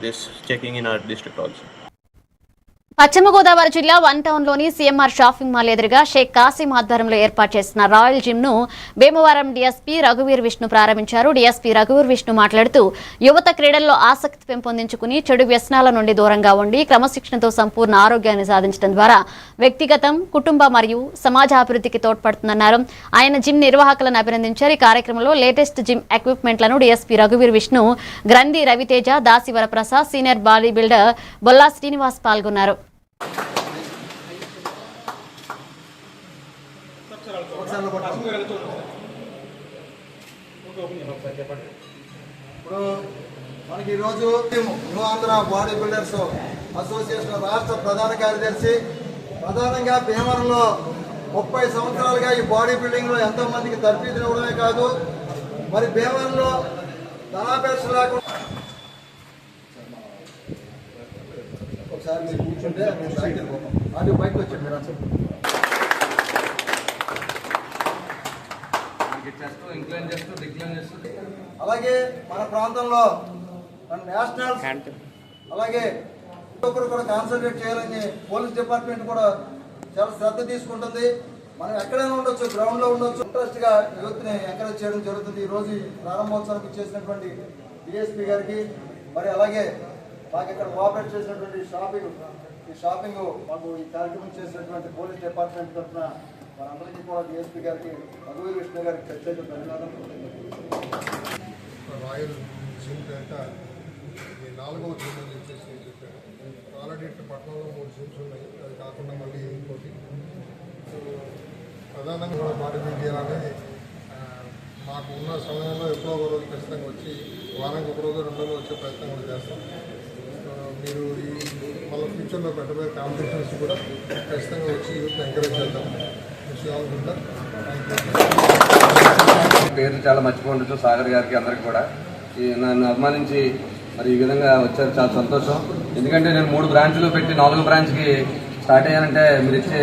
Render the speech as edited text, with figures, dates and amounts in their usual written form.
this checking in our district also. పశ్చిమ గోదావరి జిల్లా one town లోని సీఎంఆర్ షాపింగ్ మాల్ ఎదురుగా షేక్ కాసిం ఆధ్వర్యంలో ఏర్పాటు చేసిన రాయల్ జిమ్ ను భీమవరం డీఎస్పీ రఘువీర్ విష్ణు ప్రారంభించారు. డీఎస్పీ రఘువీర్ విష్ణు మాట్లాడుతూ యువత క్రీడల్లో ఆసక్తి పెంపొందించుకుని చెడు వ్యసనాల నుండి దూరంగా ఉండి క్రమశిక్షణతో సంపూర్ణ ఆరోగ్యాన్ని సాధించడం ద్వారా వ్యక్తిగతం, కుటుంబ మరియు సమాజ అభివృద్ధికి తోడ్పడుతుందన్నారు. ఆయన జిమ్ నిర్వాహకులను అభినందించారు. ఈ కార్యక్రమంలో లేటెస్ట్ జిమ్ ఎక్విప్మెంట్లను డీఎస్పీ రఘువీర్ Vishnu, Granthi Raviteja, Dasivara Prasad, senior bodybuilder Bolla Srinivas పాల్గొన్నారు. ఇప్పుడు మనకి ఈరోజు new Andhra bodybuilders association రాష్ట్ర ప్రధాన కార్యదర్శి, ప్రధానంగా భీమవరంలో 30 సంవత్సరాలుగా ఈ బాడీ బిల్డింగ్ లో ఎంతో మందికి తర్ఫీదు ఇవ్వడమే కాదు, మరి భీమవరంలో ధనాపేక్ష లేకుండా ఒకసారి మీరు కూర్చుంటే అది బయటకు వచ్చాడు మీరు అసలు అలాగే మన ప్రాంతంలో మన నేషనల్ అలాగే ఒక్కరు కూడా కాన్సన్ట్రేట్ చేయాలని పోలీస్ డిపార్ట్మెంట్ కూడా చాలా శ్రద్ధ తీసుకుంటుంది. మనం ఎక్కడైనా ఉండొచ్చు, గ్రౌండ్ లో ఉండొచ్చు, ఇంట్రెస్ట్ గా యూత్ ని ఎంకరేజ్ చేయడం జరుగుతుంది. ఈ రోజు ప్రారంభోత్సవానికి చేసినటువంటి డిఎస్పీ గారికి, మరి అలాగే మాకు ఇక్కడ కోఆపరేట్ చేసినటువంటి షాపింగ్ మాకు ఈ కార్యక్రమం చేసినటువంటి పోలీస్ డిపార్ట్మెంట్ తరఫున మనందరికీ కూడా డిఎస్పీ గారికి, రఘువీర్ విష్ణు గారికి ప్రత్యేక ధన్యవాదాలు. రాయల్ జిమ్ డేటా ఇది 4వ జిమ్ అని చెప్పారు. ఆల్రెడీ పట్టణంలో 3 జిమ్స్ ఉన్నాయి, అది కాకుండా మళ్ళీ ఇంకోటి. ప్రధానంగా కూడా బాడీ బిల్డ్ చేయాలని మాకు ఉన్న సమయంలో ఎప్పుడో ఒక రోజు ఖచ్చితంగా వచ్చి వారానికి 1 రోజు 2 రోజులు వచ్చే ప్రయత్నం కూడా చేస్తాం. మీరు ఈ మళ్ళీ ఫ్యూచర్లో పెట్టబోయే కాంపిటీషన్స్ కూడా ఖచ్చితంగా వచ్చి యూత్ ఎంకరేజ్ చేద్దాం. పేరు చాలా మర్చిపోవచ్చు సాగర్ గారికి, అందరికి కూడా నన్ను అభిమానించి మరి ఈ విధంగా వచ్చారు, చాలా సంతోషం. ఎందుకంటే నేను 3 బ్రాంచ్లు పెట్టి 4వ బ్రాంచ్కి స్టార్ట్ అయ్యానంటే మీరు ఇచ్చే